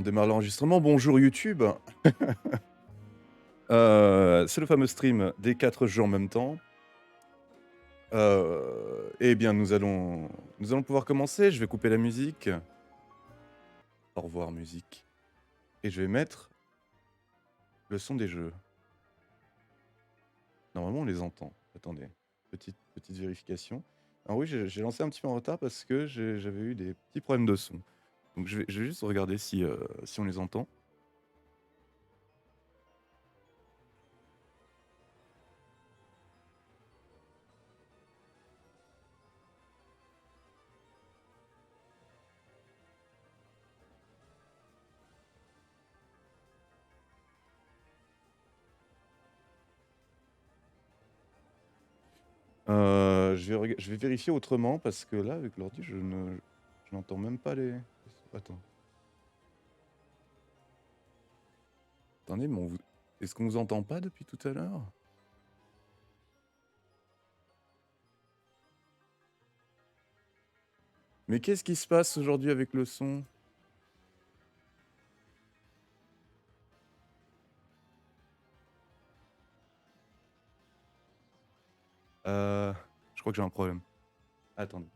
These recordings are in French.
On démarre l'enregistrement. Bonjour YouTube. C'est le fameux stream des 4 jeux en même temps. Eh bien, nous allons pouvoir commencer. Je vais couper la musique. Au revoir musique. Et je vais mettre le son des jeux. Normalement, on les entend. Attendez, petite vérification. Alors oui, j'ai lancé un petit peu en retard parce que j'avais eu des petits problèmes de son. Donc je vais juste regarder si on les entend. Je vais vérifier autrement parce que là, avec l'ordi, je n'entends même pas les... Attends. Attendez, mais est-ce qu'on vous entend pas depuis tout à l'heure? Mais qu'est-ce qui se passe aujourd'hui avec le son? Je crois que j'ai un problème. Attendez.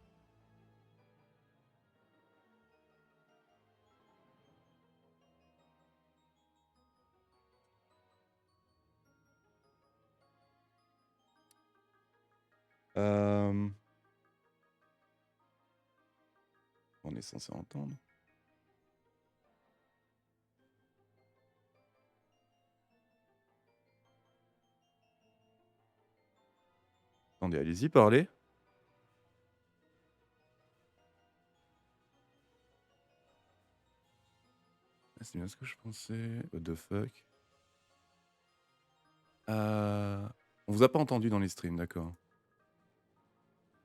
Euh, On est censé entendre. Attendez, allez-y, parlez. Ah, c'est bien ce que je pensais. What the fuck? On vous a pas entendu dans les streams, d'accord.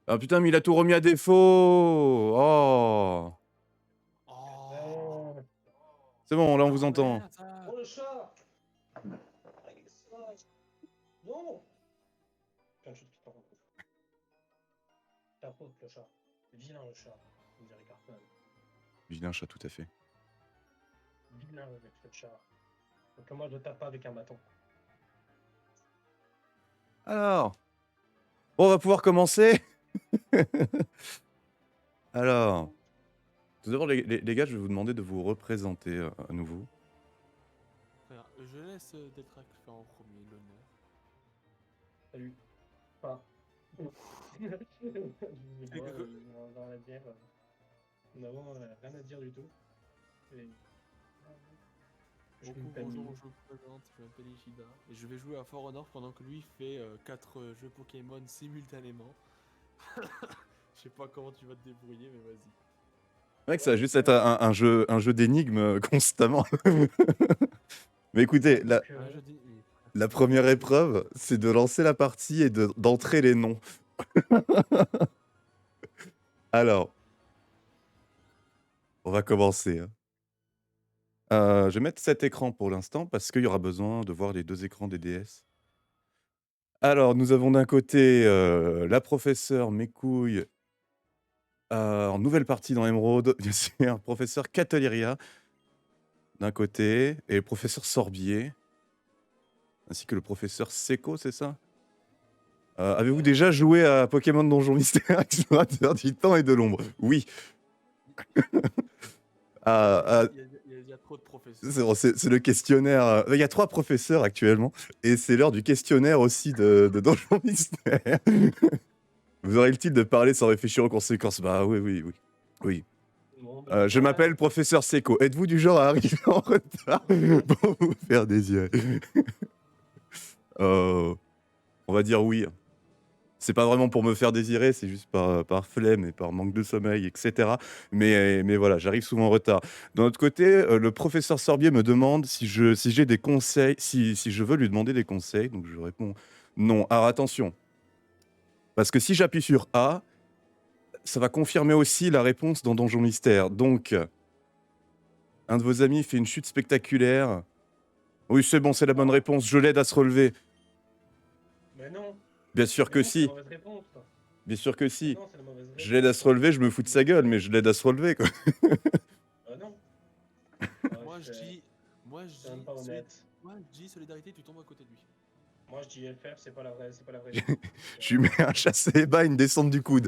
Ah putain, mais il a tout remis à défaut! Oh! Oh, C'est bon, là on vous entend. merde, ça. Oh le chat! Non! Plein de choses qui t'en racontent. Ta faute le chat. Vilain le chat, comme dirait Cartman. Vilain chat, tout à fait. Vilain avec ce chat. Donc moi je tape pas avec un bâton. Alors, bon, on va pouvoir commencer. Alors, tout d'abord, les gars, je vais vous demander de vous représenter à nouveau. Frère, je laisse Deltrac faire en premier l'honneur. Salut. Enfin. Je vous vois, dans la bière. On n'a vraiment rien à dire du tout. Et... Je Bonjour, je me présente, je m'appelle Ishida et je vais jouer à For Honor pendant que lui fait 4 jeux Pokémon simultanément. Je sais pas comment tu vas te débrouiller, mais vas-y. C'est vrai que ça va juste être un jeu d'énigmes constamment. Mais écoutez, la première épreuve, c'est de lancer la partie et d'entrer les noms. Alors, on va commencer. Je vais mettre cet écran pour l'instant parce qu'il y aura besoin de voir les 2 écrans des DS. Alors, nous avons d'un côté la professeure Mécouille en nouvelle partie dans Emeraude, bien sûr, professeur Cataliria d'un côté et le professeur Sorbier, ainsi que le professeur Seco, c'est ça? Avez-vous déjà joué à Pokémon Donjon Mystère, Explorateur du Temps et de l'Ombre? Oui. Il y a trop de professeurs. C'est bon, c'est le questionnaire. Il y a 3 professeurs actuellement, et c'est l'heure du questionnaire aussi de Donjon Mystère. Vous aurez le titre de parler sans réfléchir aux conséquences. Bah oui, oui, oui. Oui. Je m'appelle professeur Seco. Êtes-vous du genre à arriver en retard pour vous faire désirer? On va dire oui. C'est pas vraiment pour me faire désirer, c'est juste par flemme et par manque de sommeil, etc. Mais voilà, j'arrive souvent en retard. D'un autre côté, le professeur Sorbier me demande si j'ai des conseils, si je veux lui demander des conseils. Donc je réponds non. Alors attention, parce que si j'appuie sur A, ça va confirmer aussi la réponse dans Donjon Mystère. Donc, un de vos amis fait une chute spectaculaire. Oui, c'est bon, c'est la bonne réponse. Je l'aide à se relever. Mais non. Bien sûr que si. Bien sûr que si. Je l'aide à se relever, je me fous de sa gueule, mais je l'aide à se relever, quoi. Non. Moi je dis, moi je c'est même dis, pas honnête. moi je dis solidarité, tu tombes à côté de lui. Moi, je dis FR, c'est pas la vraie vie. Je lui mets un chassé et bas, une descente du coude.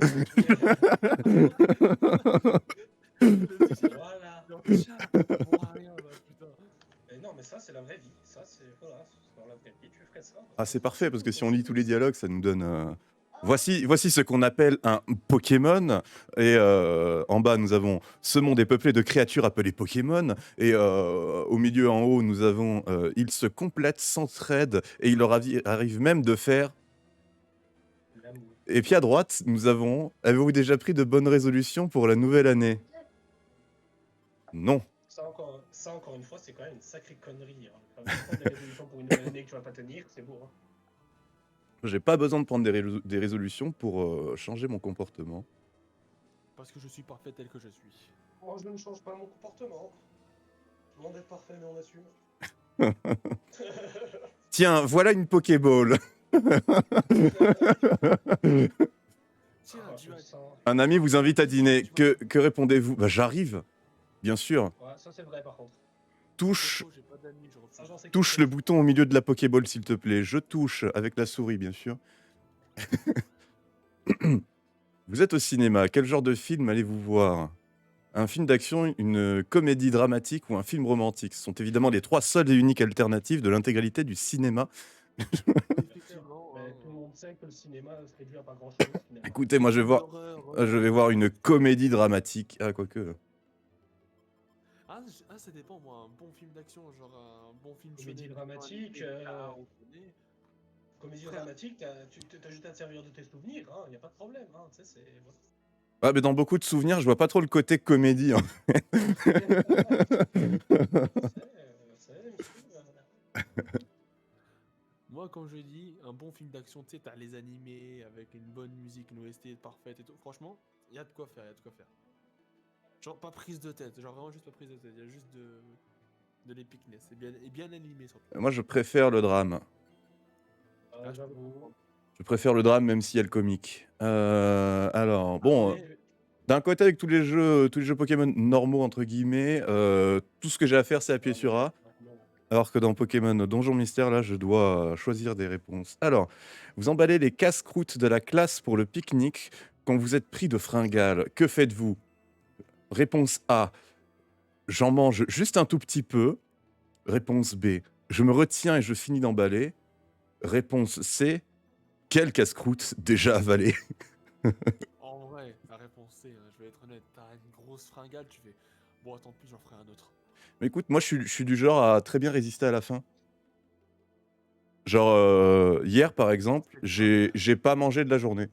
Le petit, c'est Voilà. dans le chat, pour rien, bah, putain. Mais non, mais ça, c'est la vraie vie. Ça, c'est. Voilà. Dans la vraie vie, tu ferais ça. Ah, c'est parfait, parce que si on lit tous les dialogues, ça nous donne... Voici ce qu'on appelle un Pokémon. Et en bas, nous avons ce monde est peuplé de créatures appelées Pokémon. Et au milieu, en haut, nous avons ils se complètent, s'entraident, et il leur arrive même de faire... L'amour. Et puis à droite, nous avons avez-vous déjà pris de bonnes résolutions pour la nouvelle année? Non. Ça, encore une fois, c'est quand même une sacrée connerie. Hein. Enfin, prendre des résolutions pour une nouvelle année que tu vas pas tenir, c'est beau. Hein. J'ai pas besoin de prendre des résolutions pour changer mon comportement. Parce que je suis parfait tel que je suis. Moi, je ne change pas mon comportement. Tout le monde est parfait, mais on assume. Tiens, voilà une Pokéball. Tiens, Ah, tu je as... sens. Un ami vous invite à dîner. Que répondez-vous? Bah j'arrive, bien sûr. Ouais, ça, c'est vrai, par contre. Touche, J'ai pas d'amis, je refuse. Ça, j'en sais quelque touche le chose. bouton au milieu de la Pokéball, s'il te plaît. Je touche avec la souris, bien sûr. Vous êtes au cinéma. Quel genre de film allez-vous voir? Un film d'action, une comédie dramatique ou un film romantique? Ce sont évidemment les trois seules et uniques alternatives de l'intégralité du cinéma. Effectivement. Mais hein. tout le monde sait que le cinéma se réduit à pas grand chose. Écoutez, moi je vais voir une comédie dramatique. Ah, quoique. Ah, ça dépend, moi. Un bon film d'action, genre un bon film Comédie shonen, dramatique, animé, on connaît. Comédie Frère. dramatique, t'as juste à te servir de tes souvenirs, hein, y a pas de problème. Hein, tu sais, c'est. Voilà. Ah, mais dans beaucoup de souvenirs, je vois pas trop le côté comédie. Hein. Moi, quand je dis un bon film d'action, tu sais, t'as les animés avec une bonne musique, une OST parfaite et tout. Franchement, y a de quoi faire, y a de quoi faire. Genre, pas prise de tête, genre vraiment juste pas prise de tête, y a juste de l'épicness et bien animé surtout. Moi, je préfère le drame. Ah, J'avoue. Je préfère le drame, même s'il y a le comique. Alors, bon, Après, d'un côté, avec tous les jeux Pokémon normaux, entre guillemets, tout ce que j'ai à faire, c'est appuyer sur A. Alors que dans Pokémon Donjon Mystère, là, je dois choisir des réponses. Alors, vous emballez les casse-croûtes de la classe pour le pique-nique quand vous êtes pris de fringales. Que faites-vous? Réponse A, j'en mange juste un tout petit peu. Réponse B, je me retiens et je finis d'emballer. Réponse C, quel casse-croûte déjà avalé? en vrai, la réponse c'est, je vais être honnête, t'as une grosse fringale, tu fais, bon, tant pis, j'en ferai un autre. Mais écoute, moi, je suis du genre à très bien résister à la faim. Genre, hier, par exemple, j'ai pas mangé de la journée.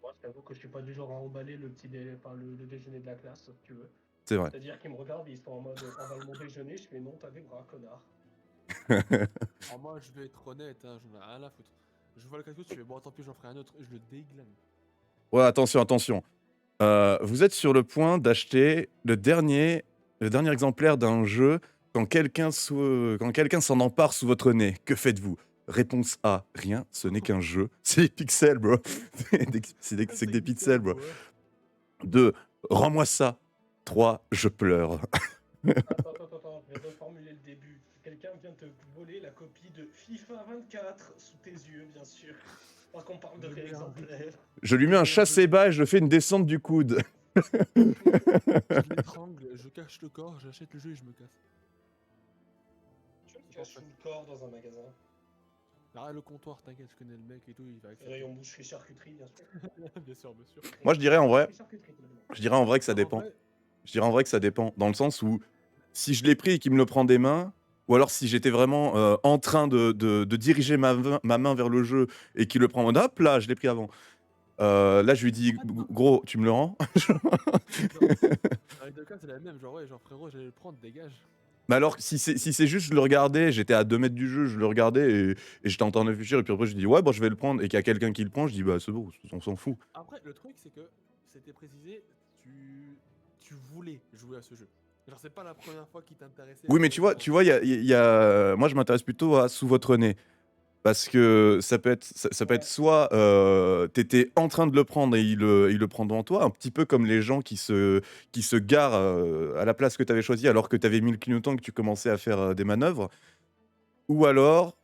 Moi, je t'avoue que je suis pas du genre à emballer le déjeuner de la classe, si tu veux. C'est vrai. C'est-à-dire qu'ils me regardent, ils sont en mode avale mon déjeuner, je fais non, t'as des bras, connard. Alors moi, je vais être honnête, j'en ai rien à foutre. Je vois le casse-croûte, je fais, bon, tant pis, j'en ferai un autre, et je le déglane. Ouais, attention, attention. Vous êtes sur le point d'acheter le dernier exemplaire d'un jeu quand quelqu'un s'en empare sous votre nez. Que faites-vous? Réponse A, rien, ce n'est qu'un jeu. C'est des pixels, bro. C'est que des pixels, bro. 2, rends-moi ça. 3, je pleure. Attends, je vais reformuler le début. Quelqu'un vient te voler la copie de FIFA 24 sous tes yeux, bien sûr. Parce qu'on parle de réexemplaire. Je lui mets un chassé bas et je fais une descente du coude. Je l'étrangle, je cache le corps, j'achète le jeu et je me casse. Tu caches le corps dans un magasin. Arrête le comptoir, t'inquiète, je connais le mec et tout, il va accepter. Rayon boucherie charcuterie, bien sûr. Bien sûr, bien sûr. Moi, je dirais en vrai Charcuterie, tout d'abord. Je dirais en vrai que ça En dépend. vrai, Je dirais en vrai que ça dépend. Dans le sens où, si je l'ai pris et qu'il me le prend des mains, ou alors si j'étais vraiment en train de diriger ma main vers le jeu et qu'il le prend en mode hop là, je l'ai pris avant. Là, je lui dis gros, tu me le rends? dans les deux cas, c'est la même, genre ouais, genre frérot, j'allais le prendre, dégage. Mais alors, si c'est juste, je le regardais, j'étais à 2 mètres du jeu, je le regardais et j'étais en train de réfléchir, et puis après, je dis ouais, bon, je vais le prendre, et qu'il y a quelqu'un qui le prend, je dis bah, c'est bon, on s'en fout. Après, le truc, c'est que c'était précisé, tu voulais jouer à ce jeu. Genre, c'est pas la première fois qu'il t'intéressait. Oui, mais tu vois, moi, je m'intéresse plutôt à sous votre nez. Parce que ça peut être Ouais, soit, tu étais en train de le prendre et il le prend devant toi, un petit peu comme les gens qui se garent, à la place que tu avais choisie alors que tu avais mis le clignotant et que tu commençais à faire, des manœuvres. Ou alors,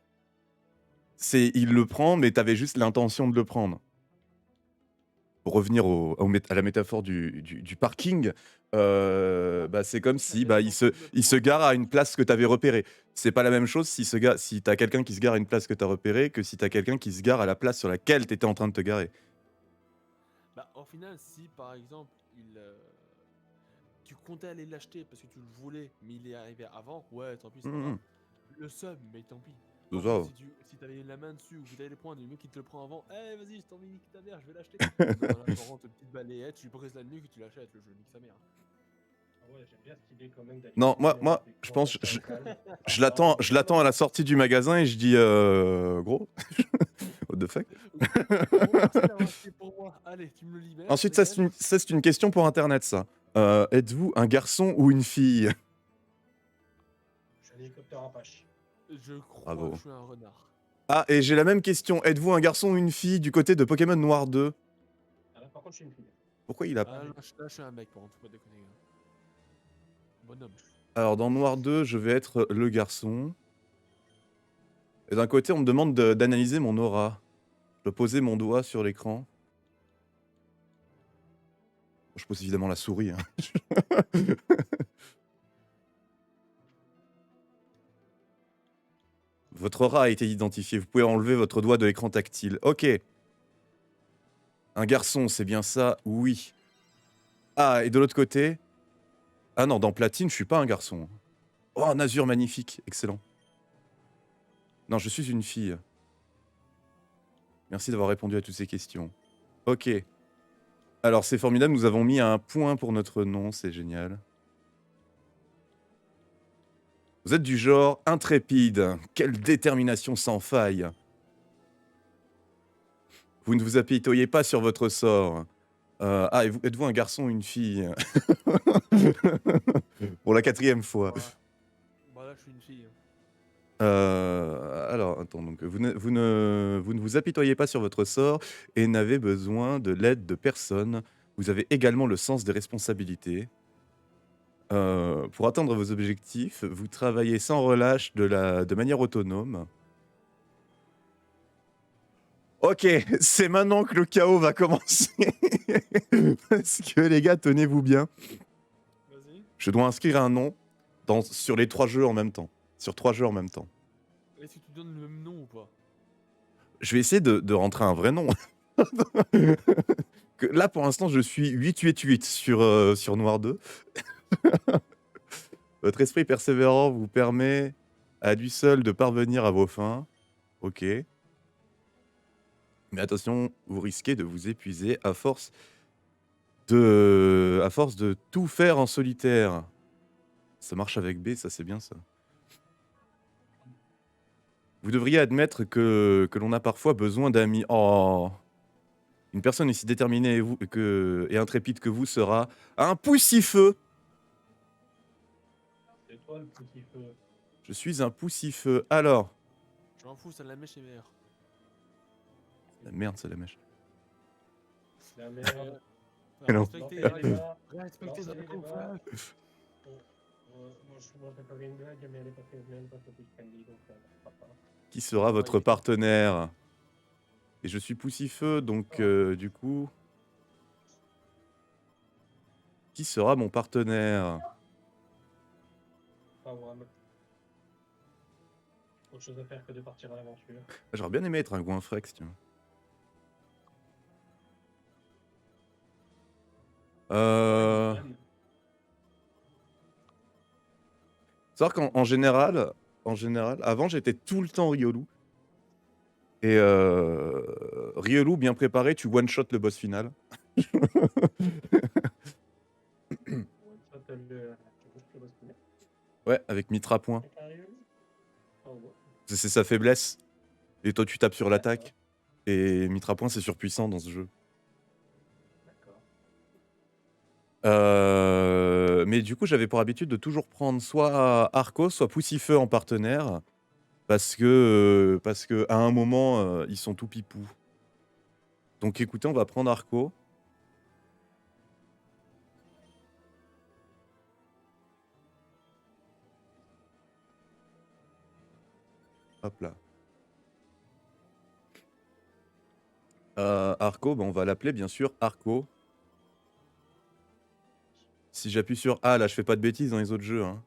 c'est il le prend, mais tu avais juste l'intention de le prendre. Pour revenir à la métaphore du parking, bah, c'est comme si, J'avais bah, l'intention de le il se prendre. gare à une place que tu avais repérée. C'est pas la même chose si tu as quelqu'un qui se gare à une place que tu as repérée, que si tu as quelqu'un qui se gare à la place sur laquelle tu étais en train de te garer. Bah, au final, si par exemple, tu comptais aller l'acheter parce que tu le voulais, mais il est arrivé avant, ouais, tant pis, c'est pas Mmh grave. mh. Le sub, mais tant pis. C'est Par contre, ça. si t'avais la main dessus ou que t'allais le prendre et le mec qui te le prend avant, eh vas-y, je t'en nique ta mère, je vais l'acheter. Non, là, tu rentres une petite balayette, tu lui brises la nuque et tu l'achètes, le jeu nique sa mère. ah ouais, j'aime bien cette idée quand même d'aller Non, fouiller avec des je grands pense, achats au calme. je l'attends à la sortie du magasin et je dis, «Gros, what the fuck?» Gros, merci d'avoir acheté pour moi. Allez, tu me le libères, Ensuite, nickel. ça, c'est une question pour internet, ça. Êtes-vous un garçon ou une fille? Je suis un hélicoptère Apache. Je crois que Bravo. je suis un renard. Ah, et j'ai la même question. Êtes-vous un garçon ou une fille du côté de Pokémon Noir 2? Ah là, par contre, je suis une fille. Pourquoi il a... Ah, là, je suis un mec, par contre, faut pas déconner. Bonhomme. Alors, dans Noir 2, je vais être le garçon. Et d'un côté, on me demande d'analyser mon aura. Je dois poser mon doigt sur l'écran. Je pose évidemment la souris, hein. Votre aura a été identifié. Vous pouvez enlever votre doigt de l'écran tactile. Ok. Un garçon, c'est bien ça? Oui. Ah, et de l'autre côté... Ah non, dans Platine, je suis pas un garçon. Oh, un azur magnifique. Excellent. Non, je suis une fille. Merci d'avoir répondu à toutes ces questions. Ok. Alors, c'est formidable, nous avons mis un point pour notre nom, c'est génial. Vous êtes du genre intrépide. Quelle détermination sans faille. Vous ne vous apitoyez pas sur votre sort. Êtes-vous un garçon ou une fille? Pour la 4e fois. Voilà. Bah là, je suis une fille. Alors, attends, donc vous ne vous apitoyez pas sur votre sort et n'avez besoin de l'aide de personne. Vous avez également le sens des responsabilités. Pour atteindre vos objectifs, vous travaillez sans relâche de manière autonome. Ok, c'est maintenant que le chaos va commencer. Parce que les gars, tenez-vous bien. Vas-y. Je dois inscrire un nom sur les 3 jeux en même temps. Sur 3 jeux en même temps. Est-ce que tu donnes le même nom ou pas? Je vais essayer de rentrer un vrai nom. Là, pour l'instant, je suis 888 sur Noir 2. Votre esprit persévérant vous permet à lui seul de parvenir à vos fins. Ok. Mais attention, vous risquez de vous épuiser à force de tout faire en solitaire. Ça marche avec B, ça c'est bien ça. Vous devriez admettre que l'on a parfois besoin d'amis. Oh, une personne aussi déterminée et intrépide que vous sera un poussifeu. C'est toi le petit feu. Je suis un poussifeu. Alors, Je m'en fous, ça la mèche est meilleure. la merde, c'est la mèche. C'est la merde. Non. Respectez les Non, règles. les gars, Respectez lancez les les règles. débats. Moi, je préparais une blague, mais elle est pas très bien, pas très friendly, donc ça ne fera pas. Qui sera votre partenaire? Et je suis poussifeu, donc du coup... Qui sera mon partenaire? Pas vraiment. Autre chose à faire que de partir à l'aventure. J'aurais bien aimé être un Goinfrex, tu vois. Savoir qu'en général, avant j'étais tout le temps Riolu. Et Riolu bien préparé, tu one-shot le boss final. Ouais, avec Mitra point. C'est sa faiblesse. Et toi tu tapes sur l'attaque. Et Mitra point c'est surpuissant dans ce jeu. Mais du coup j'avais pour habitude de toujours prendre soit Arco, soit Poussifeu en partenaire. parce que à un moment, ils sont tout pipou. Donc écoutez, on va prendre Arco. Hop là. Arco, bah, on va l'appeler bien sûr Arco. Si j'appuie sur A, là, je fais pas de bêtises dans les autres jeux, hein.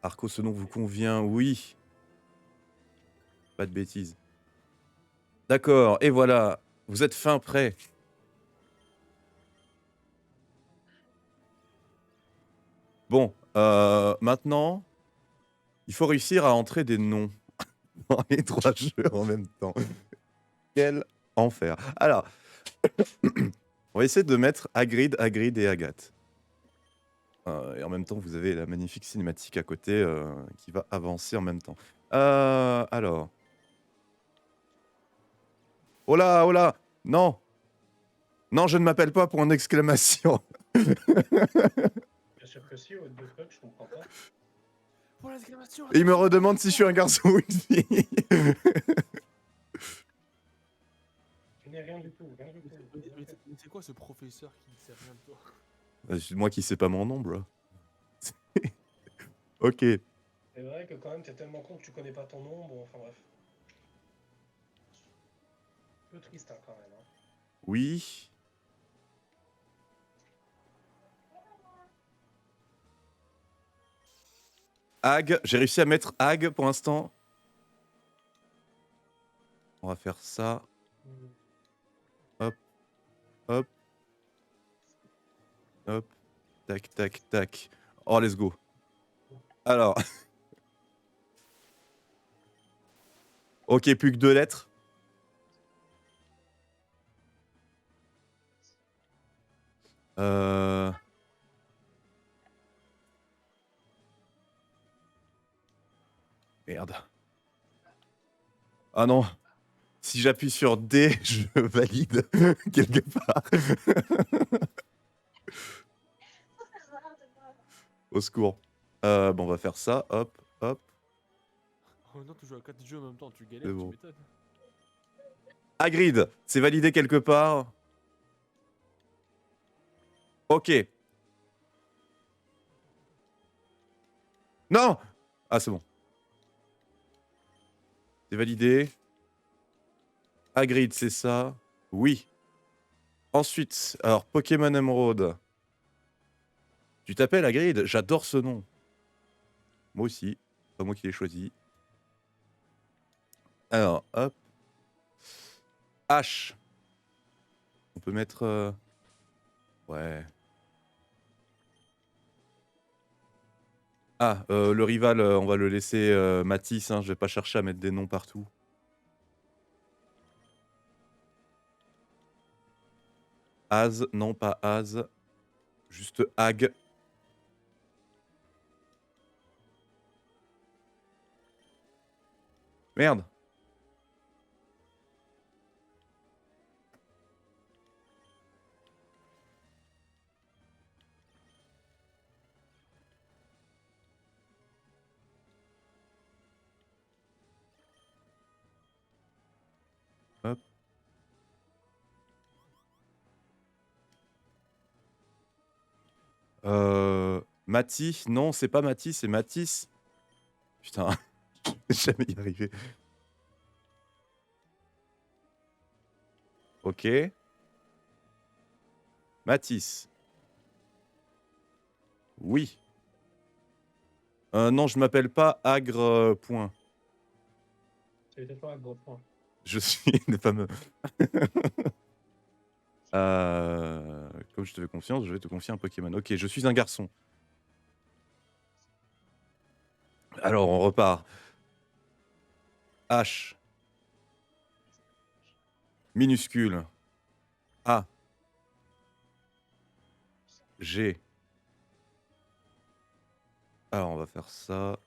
Arco, ce nom vous convient? Oui. Pas de bêtises. D'accord, et voilà. Vous êtes fin prêt. Bon, maintenant, il faut réussir à entrer des noms dans les 3 jeux en même temps. Quel enfer. Alors, on va essayer de mettre Hagrid, Hagrid et Agathe. Et en même temps, vous avez la magnifique cinématique à côté, qui va avancer en même temps. Alors. Oh là! Oh là! Non! Non, je ne m'appelle pas, point d'exclamation. Bien sûr que si, what the fuck, je comprends pas. Pour l'exclamation, Et il me attention, redemande si je suis un garçon ou une fille. Je n'ai rien du tout, rien du tout. Mais c'est quoi ce professeur qui ne sait rien de toi? C'est moi qui sais pas mon nom, bro. Ok. C'est vrai que quand même, t'es tellement con que tu connais pas ton nom, bon, enfin bref. Un peu triste, hein, quand même. Hein. Oui. Hag, j'ai réussi à mettre Hag pour l'instant. On va faire ça. Hop. Hop. Hop. Tac, tac, tac. Oh, let's go. Alors. Ok, plus que 2 lettres. Merde. Ah non. Si j'appuie sur D, je valide quelque part. Au secours. Bon, on va faire ça. Hop, hop. Oh non, tu joues à 4 jeux en même temps, tu C'est galères, tu bon. m'étonnes. Hagrid, c'est validé quelque part. Ok. Non! Ah, c'est bon. C'est validé. Hagrid, c'est ça. Oui. Ensuite, alors Pokémon Emerald. Tu t'appelles Hagrid? J'adore ce nom. Moi aussi. Pas moi qui l'ai choisi. Alors, hop. H. On peut mettre... Ouais. Ah, le rival, on va le laisser Matisse. Hein, je vais pas chercher à mettre des noms partout. Az, non pas Az. Juste Hag. Merde. Hop. Mati, non, c'est pas Mati, c'est Matisse. Putain, je vais jamais y arriver. Ok. Matisse. Oui. Non, je m'appelle pas Agre, point. C'est peut-être pas un gros point. Je suis le fameux. Comme je te fais confiance, je vais te confier un Pokémon. Ok, je suis un garçon. Alors, on repart. H. Minuscule. A. G. Alors, on va faire ça.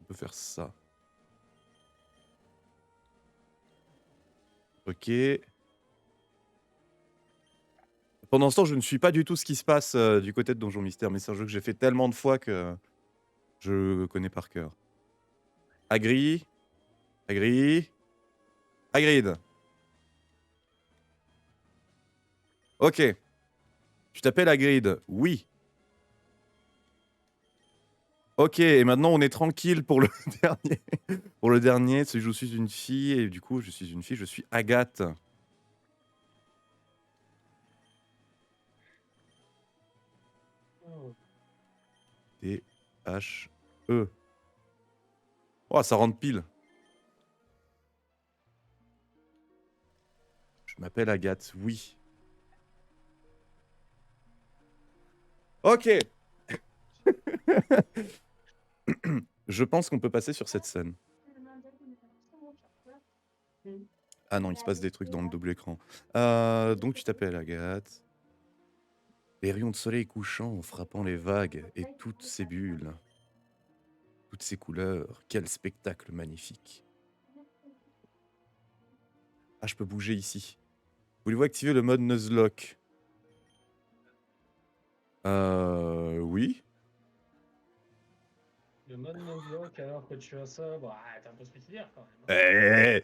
On peut faire ça. Ok. Pendant ce temps, je ne suis pas du tout ce qui se passe du côté de Donjon Mystère, mais c'est un jeu que j'ai fait tellement de fois que je connais par cœur. Agri, Agri, Hagrid. Ok. Tu t'appelles Hagrid? Oui. Ok, et maintenant on est tranquille pour le dernier. Pour le dernier, c'est je suis une fille, et du coup, je suis une fille, je suis Agathe. Oh. T-H-E. Oh, ça rentre pile. Je m'appelle Agathe, oui. Ok. Je pense qu'on peut passer sur cette scène. Ah non, il se passe des trucs dans le double écran. Donc tu t'appelles Agathe. Les rayons de soleil couchant en frappant les vagues et toutes ces bulles. Toutes ces couleurs. Quel spectacle magnifique. Ah, je peux bouger ici. Voulez-vous activer le mode Nuzlocke? Oui. Le mode Nuzlocke, alors que tu as ça, bah, t'es un peu suicidaire quand même. Eh,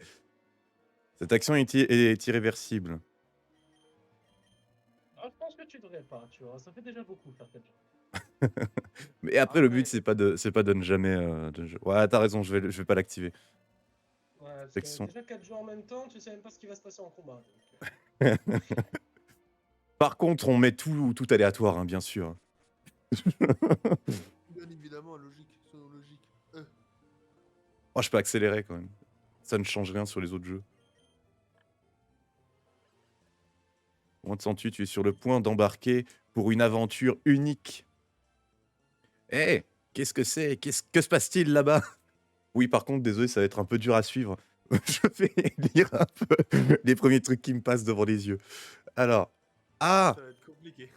cette action est irréversible. Ah, je pense que tu devrais pas, tu vois. Ça fait déjà beaucoup faire quelque chose. Mais après, le but, Après- c'est pas de ne jamais. Ouais, t'as raison, je vais pas l'activer. Ouais, parce que Section. déjà 4 jeux en même temps, tu sais même pas ce qui va se passer en combat. Par contre, on met tout aléatoire, hein, bien sûr. Bien évidemment, logique, selon logique. Oh, je peux accélérer quand même. Ça ne change rien sur les autres jeux. Comment te sens-tu? Tu es sur le point d'embarquer pour une aventure unique. Eh, qu'est-ce que c'est? Que se passe-t-il là-bas? Oui, par contre, désolé, ça va être un peu dur à suivre. Je vais lire un peu les premiers trucs qui me passent devant les yeux. Alors, ah, Ça va être compliqué.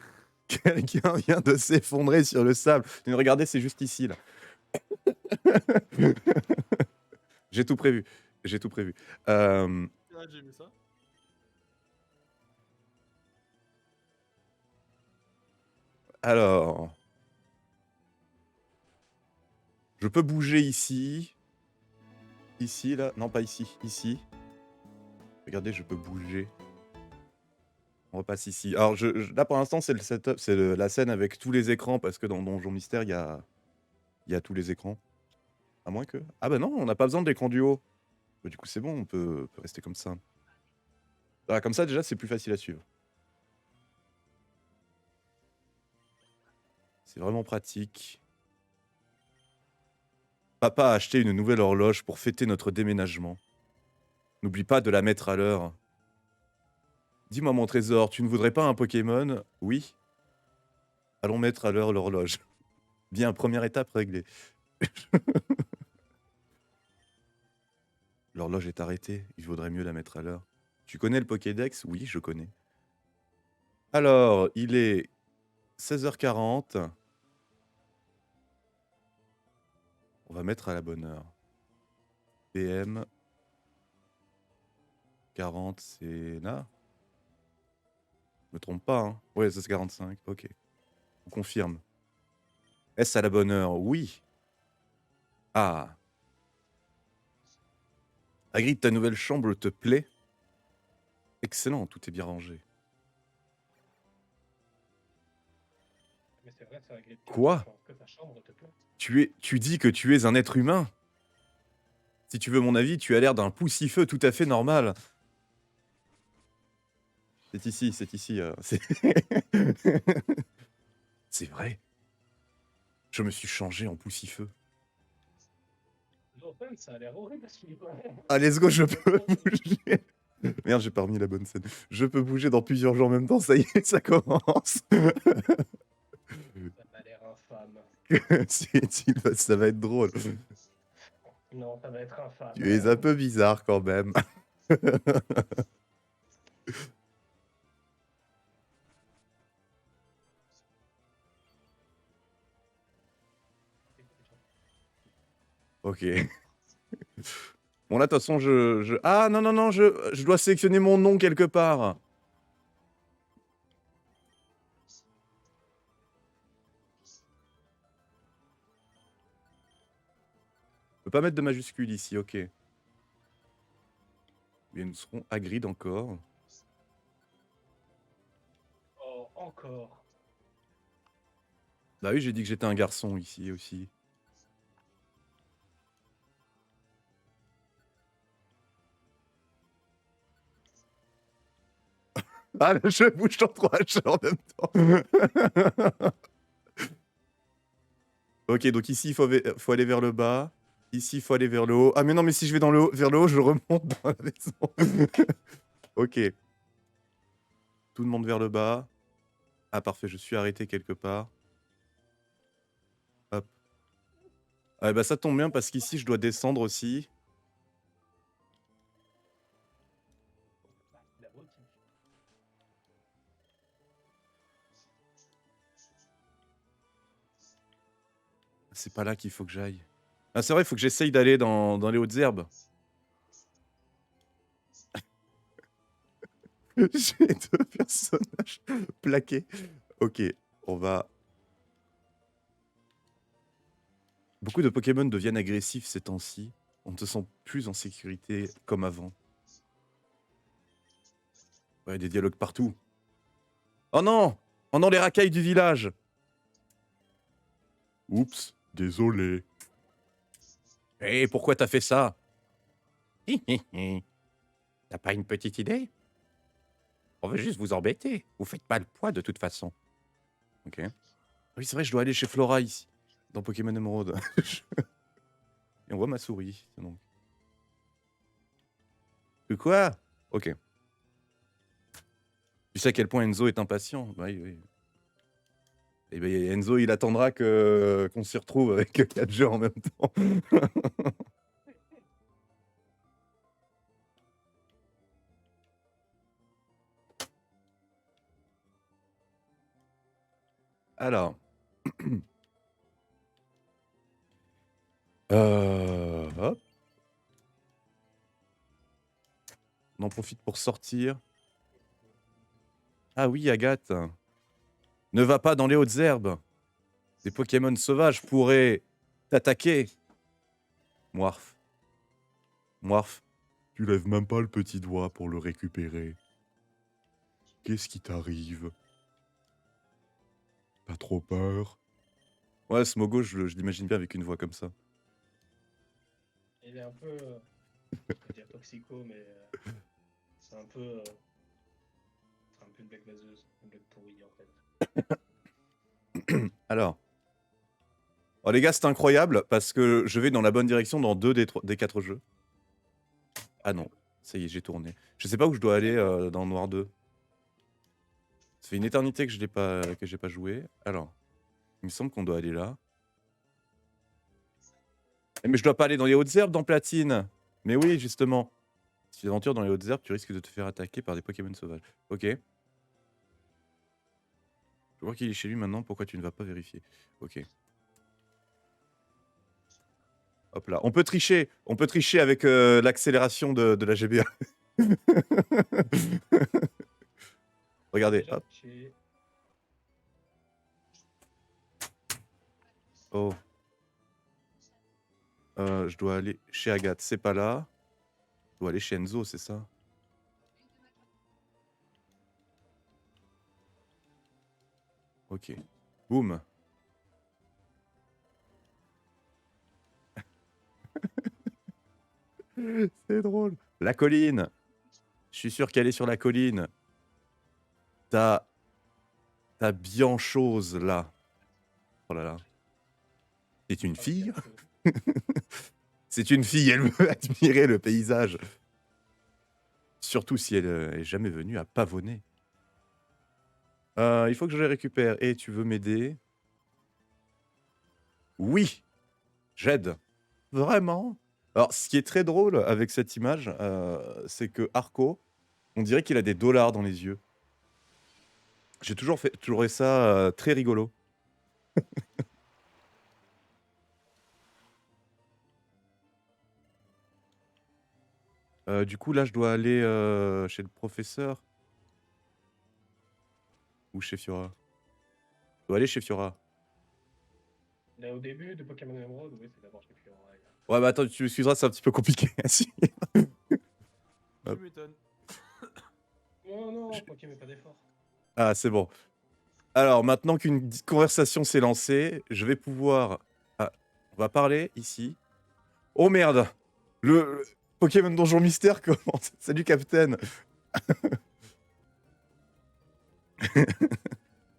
quelqu'un vient de s'effondrer sur le sable. Regardez, c'est juste ici, là. J'ai tout prévu. J'ai tout prévu. Ah, j'ai vu ça. Alors, je peux bouger ici. Ici, là. Non, pas ici. Ici. Regardez, je peux bouger. On repasse ici. Alors, là, pour l'instant, c'est le setup, c'est la scène avec tous les écrans, parce que dans Donjon Mystère, il y a tous les écrans. À moins que... Ah bah non, on n'a pas besoin de l'écran du haut. Bah, du coup, c'est bon, on peut rester comme ça. Voilà, comme ça, déjà, c'est plus facile à suivre. C'est vraiment pratique. Papa a acheté une nouvelle horloge pour fêter notre déménagement. N'oublie pas de la mettre à l'heure. Dis-moi, mon trésor, tu ne voudrais pas un Pokémon? Oui. Allons mettre à l'heure l'horloge. Bien, première étape réglée. L'horloge est arrêtée, il vaudrait mieux la mettre à l'heure. Tu connais le Pokédex? Oui, je connais. Alors, il est 16h40. On va mettre à la bonne heure. PM 40, c'est là. Je me trompe pas, hein? Ouais, c'est 45, ok. On confirme. Est-ce à la bonne heure? Oui. Ah. Hagrid, ta nouvelle chambre te plaît? Excellent, tout est bien rangé. Mais c'est vrai, c'est agréable. Quoi? Je pense que ta chambre te plaît. Tu dis que tu es un être humain? Si tu veux mon avis, tu as l'air d'un poussifeu tout à fait normal. C'est ici, c'est ici. C'est vrai. Je me suis changé en poussifeu. L'open, ça a l'air horrible parce qu'il est pas. Ah, let's go, je peux bouger. Merde, j'ai pas remis la bonne scène. Je peux bouger dans plusieurs jeux en même temps, ça y est, ça commence. Ça a l'air infâme. Ça va être drôle. Non, ça va être infâme. Tu es un peu bizarre quand même. Ok. Bon là, de toute façon, Ah non, non, non, je dois sélectionner mon nom quelque part. peux pas mettre de majuscule ici, ok. Mais nous serons à grid encore. Oh, encore. Bah oui, j'ai dit que j'étais un garçon ici aussi. Ah, je bouge dans 3H en même temps. Ok, donc ici, faut aller vers le bas. Ici, il faut aller vers le haut. Ah, mais non, mais si je vais vers le haut, je remonte dans la maison. Ok. Tout le monde vers le bas. Ah, parfait, je suis arrêté quelque part. Hop. Ah, bah ça tombe bien parce qu'ici, je dois descendre aussi. La boutique. C'est pas là qu'il faut que j'aille. Ah, c'est vrai, il faut que j'essaye d'aller dans les hautes herbes. J'ai deux personnages plaqués. Ok, on va... Beaucoup de Pokémon deviennent agressifs ces temps-ci. On ne se sent plus en sécurité comme avant. Ouais, des dialogues partout. Oh non! Oh non, les racailles du village! Oups, désolé. Hé, pourquoi t'as fait ça? T'as pas une petite idée? On veut juste vous embêter. Vous faites pas le poids de toute façon. Ok. Oui, c'est vrai, je dois aller chez Flora ici, dans Pokémon Emerald. Et on voit ma souris. Donc. De quoi? Ok. Tu sais à quel point Enzo est impatient? Oui, oui. Et bien, Enzo, il attendra qu'on s'y retrouve avec 4 jeux en même temps. Alors. Hop. On en profite pour sortir. Ah oui, Agathe. Ne va pas dans les hautes herbes. Des Pokémon sauvages pourraient t'attaquer. Moirf. Moirf. Tu lèves même pas le petit doigt pour le récupérer. Qu'est-ce qui t'arrive? Pas trop peur? Ouais, Smogo, je l'imagine bien avec une voix comme ça. Il est un peu. Je vais pas dire toxico, mais c'est un peu. C'est un peu une blague baseuse, une blague pourrie en fait. Alors. Oh les gars, c'est incroyable parce que je vais dans la bonne direction dans 2 des 4 jeux. Ah non, ça y est, j'ai tourné. Je sais pas où je dois aller dans Noir 2. Ça fait une éternité que je n'ai pas, joué. Alors, il me semble qu'on doit aller là. Mais je dois pas aller dans les hautes herbes dans Platine. Mais oui, justement. Si tu aventures dans les hautes herbes, tu risques de te faire attaquer par des Pokémon sauvages. Ok. Je vois qu'il est chez lui maintenant. Pourquoi tu ne vas pas vérifier? Ok. Hop là. On peut tricher. On peut tricher avec l'accélération de la GBA. Regardez. Déjà, Hop. Oh. Je dois aller chez Agathe. C'est pas là. Je dois aller chez Enzo, c'est ça? Ok. Boum. C'est drôle. La colline. Je suis sûr qu'elle est sur la colline. T'as bien chose là. Oh là là. C'est une fille? C'est une fille, elle veut admirer le paysage. Surtout si elle est jamais venue à Pavonner. Il faut que je les récupère. Et tu veux m'aider? Oui, j'aide. Vraiment? Alors, ce qui est très drôle avec cette image, c'est que Arco, on dirait qu'il a des dollars dans les yeux. J'ai toujours trouvé ça très rigolo. Du coup, là, je dois aller chez le professeur. Ou chez Fiora. Je dois aller chez Fiora. Là, au début de Pokémon Emerald, oui, c'est d'abord chez Fiora. Ouais, bah attends, tu m'excuseras, c'est un petit peu compliqué. Si. Tu Hop. m'étonnes. Non, non, Poké, mais pas d'effort. Ah, c'est bon. Alors, maintenant qu'une conversation s'est lancée, je vais pouvoir. Ah, on va parler ici. Oh merde! Le Pokémon Donjon Mystère commence. Salut, Captain!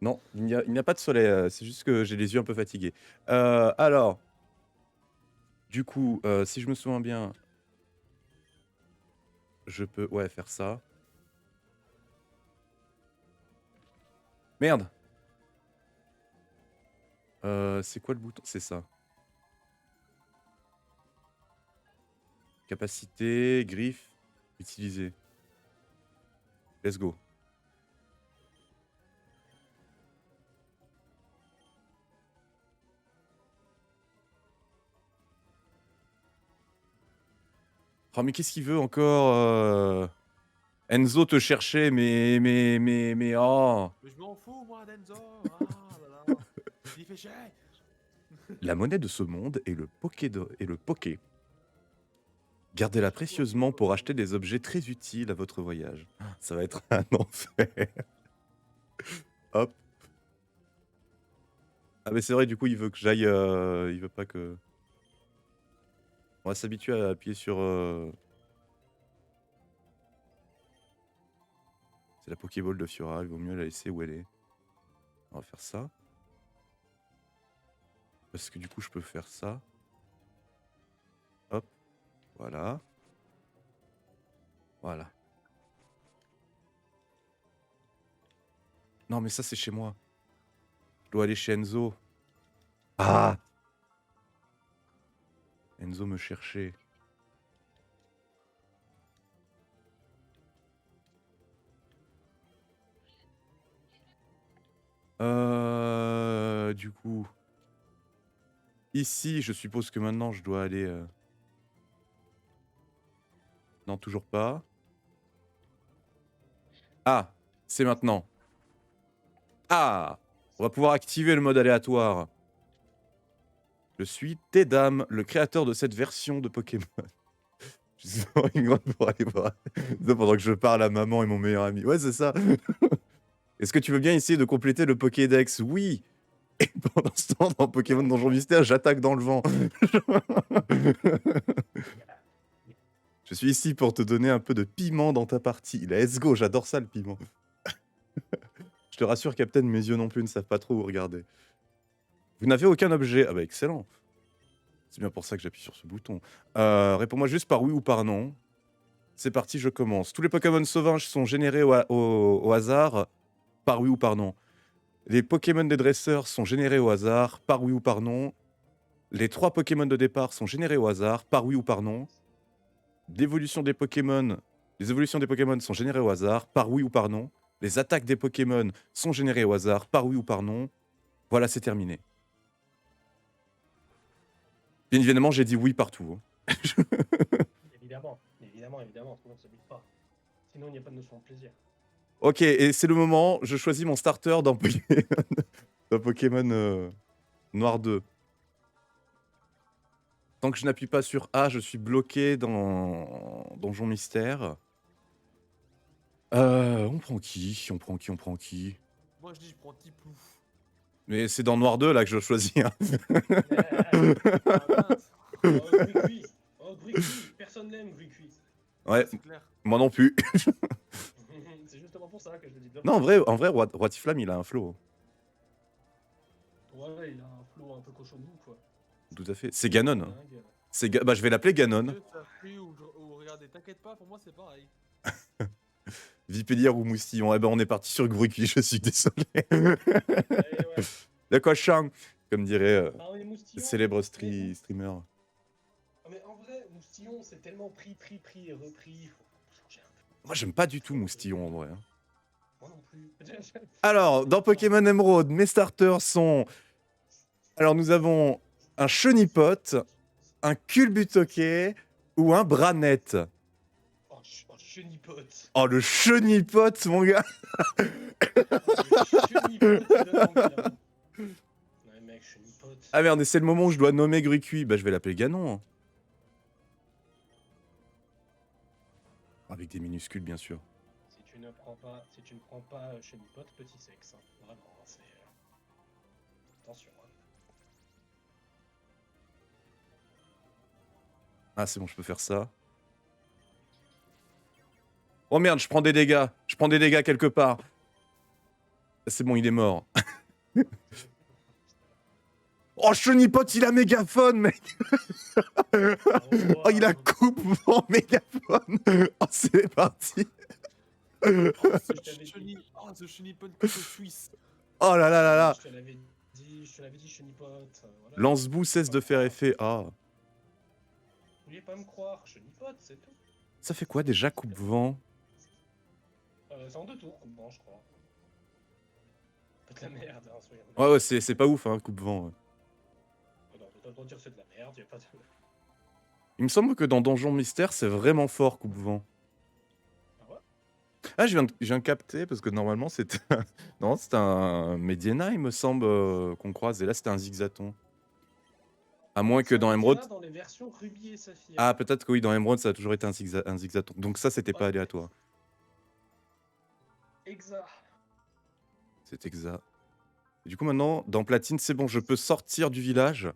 Non, il n'y a pas de soleil, c'est juste que j'ai les yeux un peu fatigués. Alors, du coup, si je me souviens bien, je peux, ouais, faire ça. Merde! C'est quoi le bouton? C'est ça. Capacité, griffe, utiliser. Let's go. Oh, mais qu'est-ce qu'il veut encore? Enzo te cherchait, oh! Mais je m'en fous, moi, Denzo. Ah là là. Il fait chier. La monnaie de ce monde est le poké. Gardez-la précieusement pour acheter des objets très utiles à votre voyage. Ça va être un enfer. Hop. Ah mais c'est vrai, du coup, il veut que j'aille... il veut pas que... On va s'habituer à appuyer sur... C'est la Pokéball de Fiora, il vaut mieux la laisser où elle est. On va faire ça. Parce que du coup, je peux faire ça. Hop. Voilà. Voilà. Non, mais ça, c'est chez moi. Je dois aller chez Enzo. Ah! Enzo me cherchait. Du coup... Ici, je suppose que maintenant, je dois aller... Non, toujours pas. Ah! C'est maintenant. Ah! On va pouvoir activer le mode aléatoire. Je suis Tedam, le créateur de cette version de Pokémon. Je suis vraiment une grande pour aller voir. Ça, pendant que je parle à maman et mon meilleur ami. Ouais, c'est ça. Est-ce que tu veux bien essayer de compléter le Pokédex? Oui. Et pendant ce temps, dans Pokémon Donjon Mystère, j'attaque dans le vent. Je suis ici pour te donner un peu de piment dans ta partie. Let's go, j'adore ça le piment. Je te rassure, Captain, mes yeux non plus ne savent pas trop où regarder. Vous n'avez aucun objet. Ah bah excellent. C'est bien pour ça que j'appuie sur ce bouton. Réponds-moi juste par oui ou par non. C'est parti, je commence. Tous les Pokémon sauvages sont générés au hasard, par oui ou par non. Les Pokémon des dresseurs sont générés au hasard, par oui ou par non. Les 3 Pokémon de départ sont générés au hasard, par oui ou par non. Les évolutions des Pokémon sont générées au hasard, par oui ou par non. Les attaques des Pokémon sont générées au hasard, par oui ou par non. Voilà, c'est terminé. Bien évidemment, j'ai dit oui partout. Évidemment, évidemment, sinon ça bute pas. Sinon il n'y a pas de notion de plaisir. Ok, et c'est le moment, je choisis mon starter dans Pokémon Noir 2. Tant que je n'appuie pas sur A, je suis bloqué dans Donjon Mystère. On prend qui? On prend qui? Moi, je dis, je prends Tiplouf. Mais c'est dans Noir 2 là que je choisis. Hein. Ah mince. Oh, Gruicui, personne n'aime Gruicui. Ouais, C'est clair. moi non plus. C'est justement pour ça que je le dis bien. Non, en vrai Roi Tiflam, il a un flow. Ouais, il a un flow un peu cochonou, quoi. Tout à fait. C'est Ganon. Dingue. Bah, je vais l'appeler Ganon. Que ça pue ou regardez, t'inquiète pas, pour moi, c'est pareil. Vipédière ou Moustillon. Eh ben, on est parti sur Gruicui, je suis désolé. Ouais. Le cochon, comme dirait Ah, les moustillons, le célèbre mais- streamer. Ah, mais en vrai, moustillon, c'est tellement pris et repris. Faut changer un peu. Moi, j'aime pas du tout Moustillon en vrai. Hein. Moi non plus. Alors, dans Pokémon Emerald, mes starters sont... Alors, nous avons un Chenipote, un Culbutoquet ou un Branette. Oh, chenipote. Oh, le Chenipote, mon gars. Chenipote, ouais, mec, chenipote. Ah merde, et c'est le moment où je dois nommer Gruicui. Bah, je vais l'appeler Ganon. Hein. Avec des minuscules, bien sûr. Si tu ne prends pas Chenipote, petit sexe. Hein. Vraiment, hein, c'est. Attention. Hein. Ah, c'est bon, je peux faire ça. Oh merde, je prends des dégâts. Je prends des dégâts quelque part. C'est bon, il est mort. Oh, Chenipote, il a mégaphone, mec. Oh, il a coupe en mégaphone. Oh, c'est parti. Ce chenipon que suisse. Oh là là là là. Je te l'avais dit, Chenipote. Voilà. Lance-boue cesse de faire effet. Ah. Vous vouliez pas me croire, Chenipote, c'est tout. Ça fait quoi déjà, coupe-vent? C'est en 2 tours, bon, je crois. Pas de la merde, hein, soyons. Ouais, ouais, c'est pas ouf, hein, coupe-vent. Ouais. Non, autant dire que c'est de la merde, y a pas de. Il me semble que dans Donjon Mystère, c'est vraiment fort, coupe-vent. Ah ouais? Ah, je viens de capter, parce que normalement, c'était non, c'était un Medina, il me semble, qu'on croise. Et là, c'était un Zigzaton. À moins que dans Emerald... Dans les versions Ruby et Saphir. Ah, peut-être que oui, dans Emerald, ça a toujours été un Zigzaton. Donc ça, c'était pas aléatoire. Exact. C'est exact. Et du coup, maintenant, dans Platine, c'est bon, je peux sortir du village.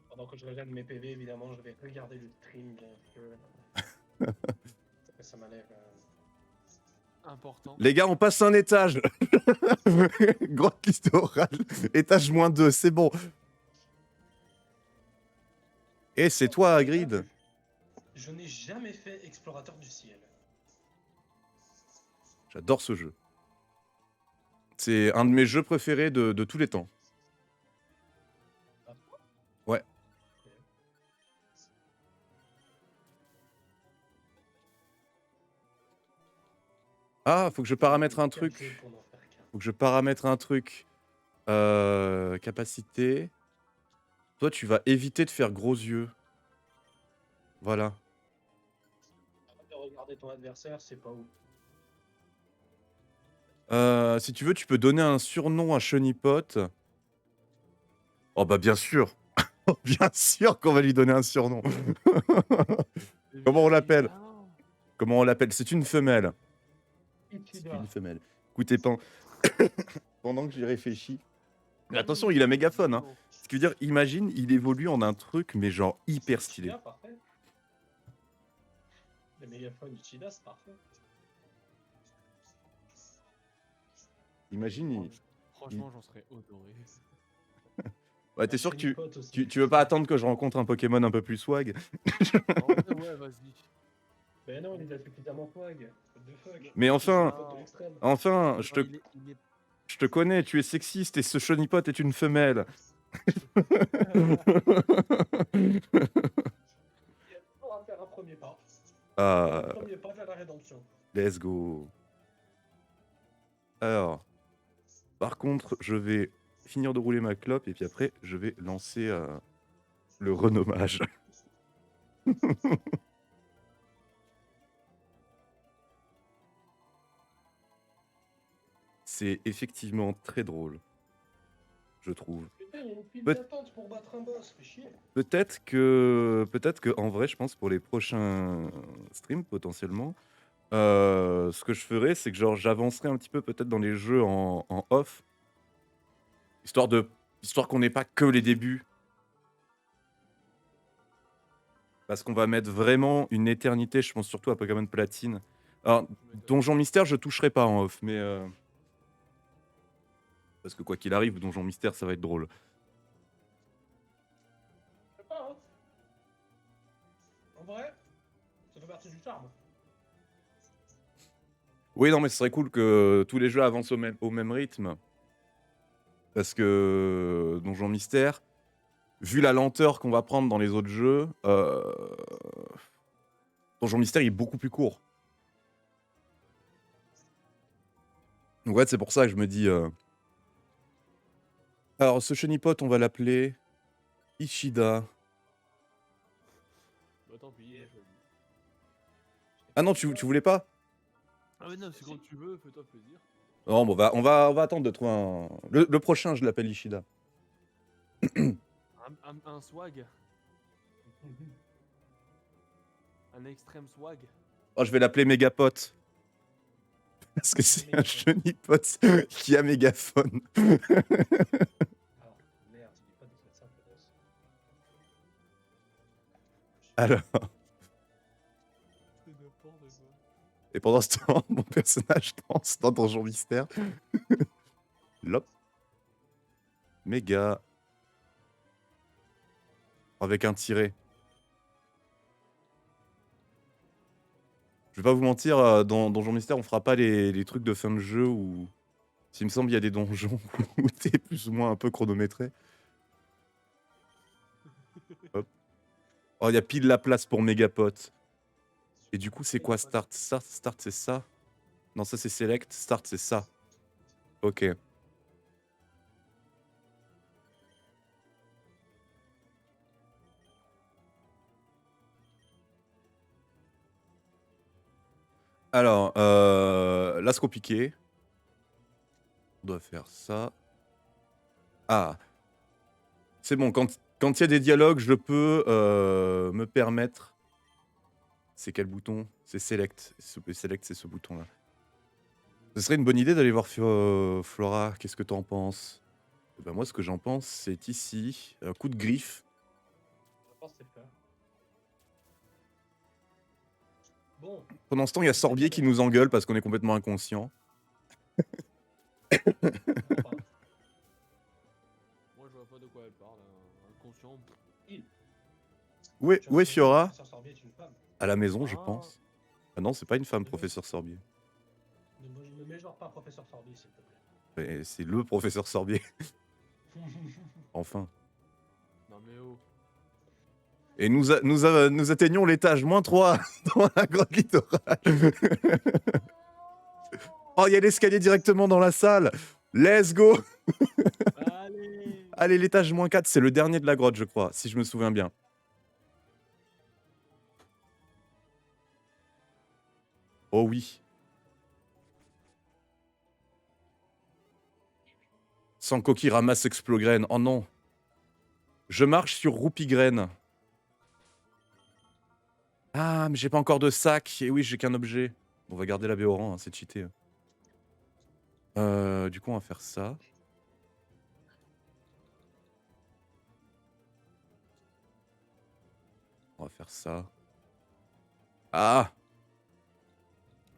Pendant que je regarde mes PV, évidemment, je vais regarder le stream, bien sûr. Ça m'a l'air. Important. Les gars, on passe un étage. Grotte littorale. Étage -2, c'est bon. Et c'est toi, Hagrid. Je n'ai jamais fait Explorateur du ciel. J'adore ce jeu. C'est un de mes jeux préférés de tous les temps. Ouais. Ah, faut que je paramètre un truc. Faut que je paramètre un truc. Capacité. Toi, tu vas éviter de faire gros yeux. Voilà. De regarder ton adversaire, c'est pas ouf. Si tu veux, tu peux donner un surnom à Chenipote. Oh bah bien sûr. Bien sûr qu'on va lui donner un surnom. Comment on l'appelle? Comment on l'appelle? C'est une femelle. C'est une femelle. Écoutez, pendant que j'y réfléchis... Mais attention, il a mégaphone, hein. Ce qui veut dire, imagine, il évolue en un truc, mais genre hyper stylé. Ichida, parfait. Le mégaphone Ichida, c'est parfait. Imagine, Franchement, j'en serais honoré. ouais, t'es sûr que tu veux pas attendre que je rencontre un Pokémon un peu plus swag? Ouais, vas-y. Ben non, il est déjà suffisamment swag. What the fuck. Mais enfin, Enfin, je te connais, tu es sexiste et ce Chenipote est une femelle. on va faire un premier pas. Ah, Un premier pas vers la rédemption. let's go. Alors, par contre, je vais finir de rouler ma clope et puis après, je vais lancer le renommage. C'est effectivement très drôle, je trouve. Putain, il y a une file Peut- d'attente pour battre un boss, fais chier. Peut-être que en vrai, je pense pour les prochains streams potentiellement, ce que je ferais, c'est que genre j'avancerai un petit peu peut-être dans les jeux en off, histoire qu'on n'ait pas que les débuts. Parce qu'on va mettre vraiment une éternité, je pense surtout à Pokémon Platine. Alors, Donjon Mystère, je toucherai pas en off, mais parce que quoi qu'il arrive, Donjon Mystère, ça va être drôle. Je sais pas, hein. En vrai, ça fait partie du charme. Oui, non, mais ce serait cool que tous les jeux avancent au même rythme. Parce que Donjon Mystère, vu la lenteur qu'on va prendre dans les autres jeux, Donjon Mystère il est beaucoup plus court. Donc ouais, c'est pour ça que je me dis... Alors, ce Chenipote, on va l'appeler Ichida. Bah tant pis. Ah non, tu voulais pas? Ah mais non, c'est quand tu veux, fais-toi plaisir. Non, bon, on va attendre de trouver un... Le prochain, je l'appelle Ishida. Un swag. Un extrême swag. Oh, je vais l'appeler Mégapote. Parce que c'est un chenipote qui a mégaphone. Ah, merde, il est pas de ça, peut-être. Alors, C'est n'importe quoi. et pendant ce temps, mon personnage danse dans Donjon Mystère. Lop. Méga. Avec un tiret. Je vais pas vous mentir, dans Donjon Mystère, on fera pas les trucs de fin de jeu où... S'il me semble, il y a des donjons où t'es plus ou moins un peu chronométré. Hop. Oh, il y a pile la place pour Mégapote. Et du coup, c'est quoi Start? Start, c'est ça? Non, ça c'est Select. Start, c'est ça. Ok. Alors, là c'est compliqué. On doit faire ça. Ah. C'est bon, quand il y a des dialogues, je peux me permettre... C'est quel bouton? C'est Select. Select, c'est ce bouton-là. Ce serait une bonne idée d'aller voir Flora. Qu'est-ce que t'en penses? Eh ben moi, ce que j'en pense, c'est ici. Un coup de griffe. Je pense que c'est le cas. Bon. Pendant ce temps, il y a Sorbier qui nous engueule parce qu'on est complètement inconscient. Enfin, Moi, je vois pas de quoi elle parle. Inconscient. Où est Fiora? Professeur Sorbier est une femme. À la maison, je Ah. pense. Ah non, c'est pas une femme, professeur Sorbier. Ne mets genre pas professeur Sorbier, s'il te plaît. C'est le professeur Sorbier. Enfin. Non mais oh. Et nous atteignons l'étage -3 dans la grotte littorale. Oh, il y a l'escalier directement dans la salle. Let's go. Allez. Allez, l'étage -4, c'est le dernier de la grotte, je crois, si je me souviens bien. Oh oui. Sanko qui ramasse Explograine. Oh non. Je marche sur Roupigraine. Ah, mais j'ai pas encore de sac. Et oui, j'ai qu'un objet. On va garder la Béoran, hein, c'est cheaté. Du coup, on va faire ça. On va faire ça. Ah!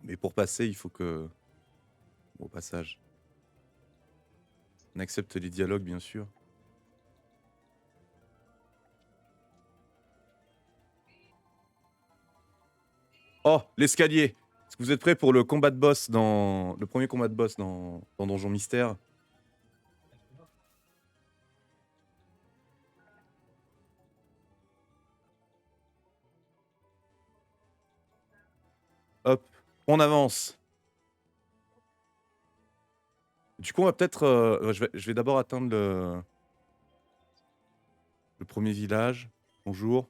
Mais pour passer, il faut que... Bon, au passage. On accepte les dialogues, bien sûr. Oh, l'escalier! Est-ce que vous êtes prêts pour le combat de boss dans... Le premier combat de boss dans Donjon Mystère? Hop, on avance. Du coup, on va peut-être... je vais d'abord atteindre le premier village. Bonjour.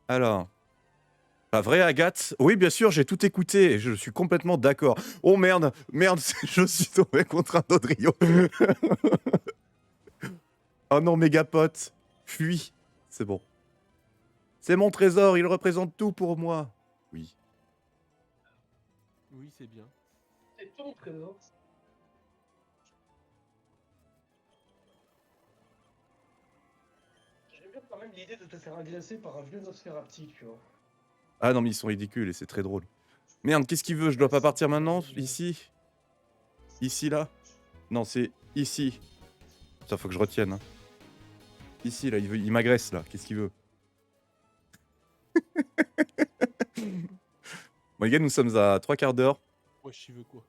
Alors... La vraie Agathe? Oui, bien sûr, j'ai tout écouté et je suis complètement d'accord. Oh merde, merde, je suis tombé contre un Dodrio. Oh non, Mégapote, fuis. C'est bon. C'est mon trésor, il représente tout pour moi. Oui. Oui, c'est bien. C'est ton trésor. J'aime bien quand même l'idée de te faire agresser par un vieux Nosferatu, tu vois. Ah non, mais ils sont ridicules et c'est très drôle. Merde, qu'est-ce qu'il veut? Je dois pas partir maintenant? Ici? Ici, là? Non, c'est ici. Ça, faut que je retienne. Hein. Ici, là, il m'agresse, là. Qu'est-ce qu'il veut? Bon, les gars, nous sommes à 3 quarts d'heure. Wesh, il veut quoi?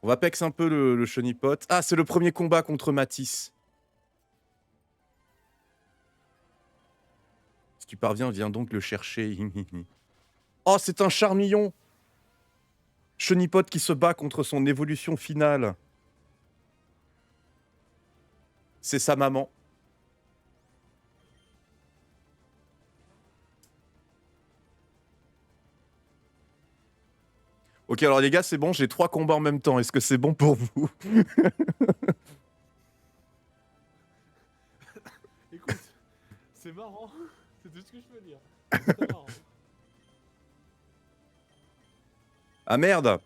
On va pex un peu le chenipote. Ah, c'est le premier combat contre Matisse. Si tu parviens, viens donc le chercher. Oh, c'est un charmillon. Chenipote qui se bat contre son évolution finale. C'est sa maman. Ok, alors les gars, c'est bon, j'ai 3 combats en même temps. Est-ce que c'est bon pour vous? C'est marrant. C'est tout ce que je peux dire. C'est très marrant. Ah merde!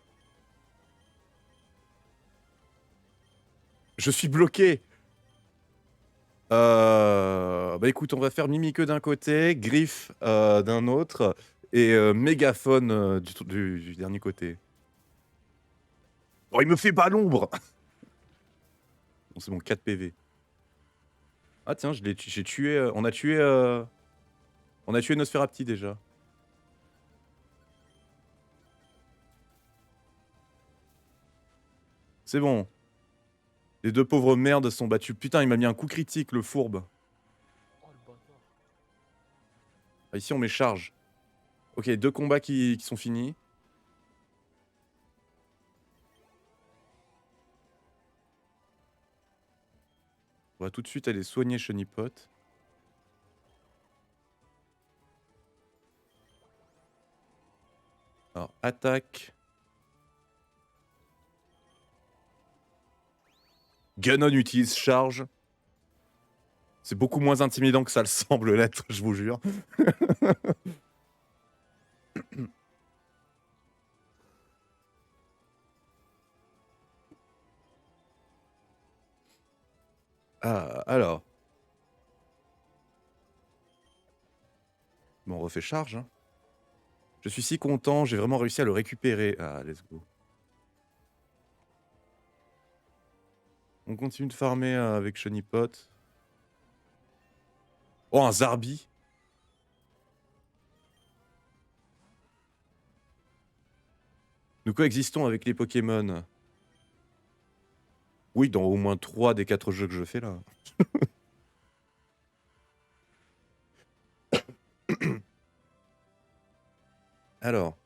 Je suis bloqué! Bah écoute, on va faire Mimiqueux d'un côté, Griffe d'un autre, et Mégaphone du dernier côté. Oh, il me fait pas l'ombre! Bon, c'est bon, 4 PV. Ah tiens, j'ai tué. On a tué. On a tué Nosferapti déjà. C'est bon. Les deux pauvres merdes sont battus. Putain, il m'a mis un coup critique, le fourbe. Oh le bâtard. Ah, ici, on met charge. Ok, 2 combats qui sont finis. On va tout de suite aller soigner Chenipote. Alors, attaque. Ganon utilise charge. C'est beaucoup moins intimidant que ça le semble l'être, je vous jure. Ah, alors. Bon, on refait charge. Hein. Je suis si content, j'ai vraiment réussi à le récupérer. Ah, let's go. On continue de farmer avec Chenipote. Oh, un Zarbi. Nous coexistons avec les Pokémon. Oui, dans au moins 3 des 4 jeux que je fais là. Alors.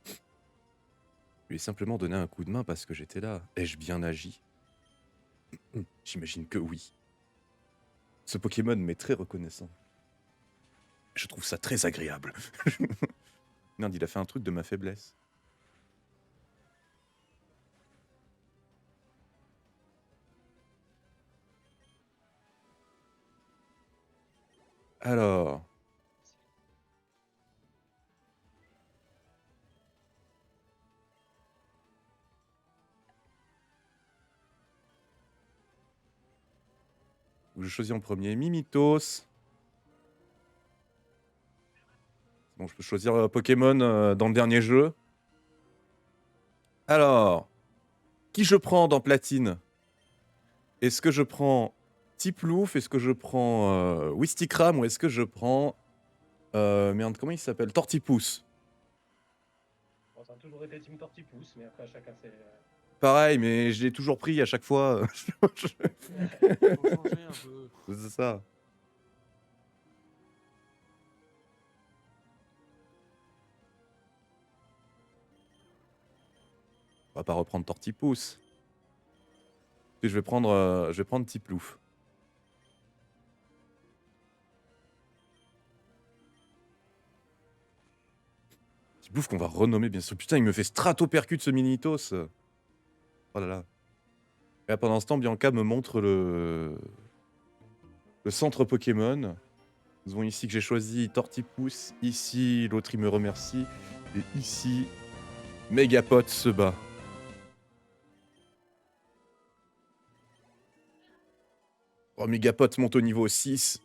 Je lui ai simplement donné un coup de main parce que j'étais là. Ai-je bien agi? J'imagine que oui. Ce Pokémon m'est très reconnaissant. Je trouve ça très agréable. Merde, il a fait un truc de ma faiblesse. Alors. Je choisis en premier Mimitos. Bon, je peux choisir Pokémon dans le dernier jeu. Alors. Qui je prends dans Platine? Est-ce que je prends Tiplouf? Est-ce que je prends Wistikram? Ou est-ce que je prends... merde, comment il s'appelle? Tortipousse. Bon, ça a toujours été Team Tortipousse, mais après, chacun ses. Pareil, mais je l'ai toujours pris à chaque fois. Faut changer un peu. C'est ça. On va pas reprendre Tortipousse. Puis je vais prendre Tiplouf. Tiplouf qu'on va renommer bien sûr. Putain, il me fait stratopercute ce Minitos. Oh là là. Et là, pendant ce temps, Bianca me montre le centre Pokémon. Nous avons ici que j'ai choisi Tortipousse. Ici, l'autre il me remercie. Et ici, Megapod se bat. Oh, Megapod monte au niveau 6.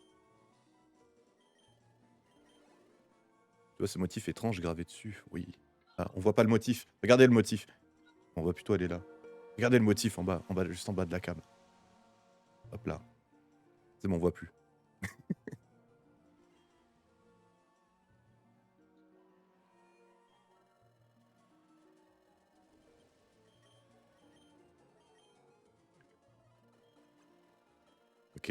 Tu vois ce motif étrange gravé dessus? Oui. Ah, on voit pas le motif. Regardez le motif. On va plutôt aller là. Regardez le motif en bas, juste en bas de la cam. Hop là. C'est bon, on voit plus. Ok.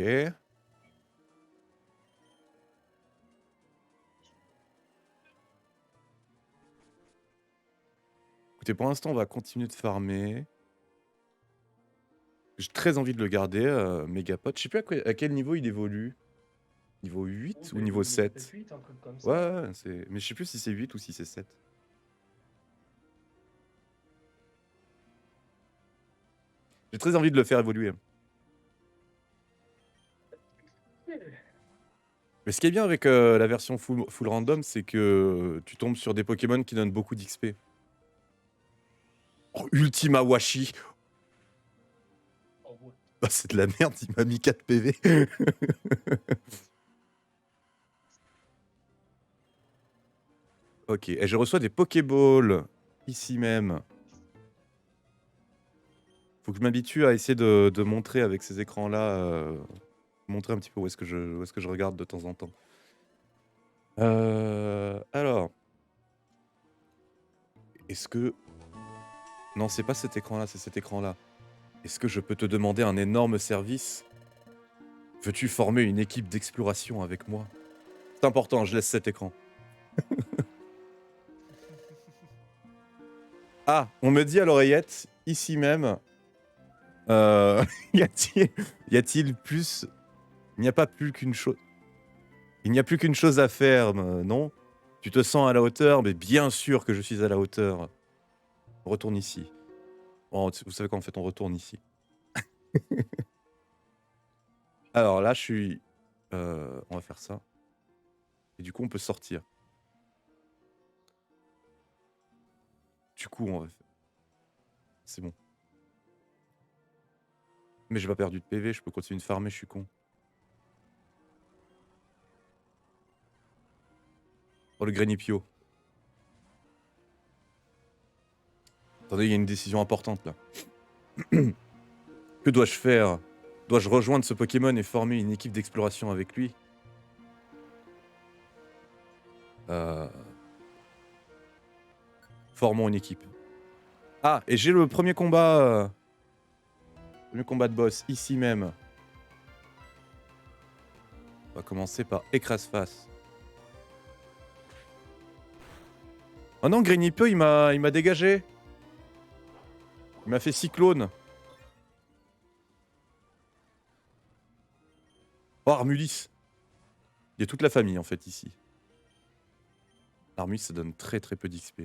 Écoutez, pour l'instant, on va continuer de farmer. J'ai très envie de le garder, Megapod. Je sais plus à quel niveau il évolue. Niveau 8 ou niveau 7? 8, un truc comme ça. Ouais, mais je sais plus si c'est 8 ou si c'est 7. J'ai très envie de le faire évoluer. Mais ce qui est bien avec la version full random, c'est que tu tombes sur des Pokémon qui donnent beaucoup d'XP. Oh, Ultima Washi. Oh, ouais. Bah, c'est de la merde, il m'a mis 4 PV. Ok, et je reçois des Pokéballs ici même. Faut que je m'habitue à essayer de montrer avec ces écrans-là, montrer un petit peu où est-ce que je regarde de temps en temps. Alors, est-ce que... Non, c'est pas cet écran-là, c'est cet écran-là. Est-ce que je peux te demander un énorme service? Veux-tu former une équipe d'exploration avec moi? C'est important, je laisse cet écran. Ah, on me dit à l'oreillette, ici même, y a-t-il plus... Il n'y a pas plus qu'une chose... Il n'y a plus qu'une chose à faire, non? Tu te sens à la hauteur? Mais bien sûr que je suis à la hauteur. Retourne ici. Bon, vous savez qu'en fait, on retourne ici. Alors là, je suis... on va faire ça. Et du coup, on peut sortir. Du coup, on va faire... C'est bon. Mais j'ai pas perdu de PV, je peux continuer de farmer, je suis con. Oh, le Grenipio. Attendez, il y a une décision importante, là. Que dois-je faire? Dois-je rejoindre ce Pokémon et former une équipe d'exploration avec lui? Formons une équipe. Ah, et j'ai le premier combat... Premier combat de boss, ici même. On va commencer par écrase-face. Oh non, Grenipio, il m'a dégagé. Il m'a fait cyclone. Oh, Armulis. Il y a toute la famille, en fait, ici. Armulis, ça donne très très peu d'XP.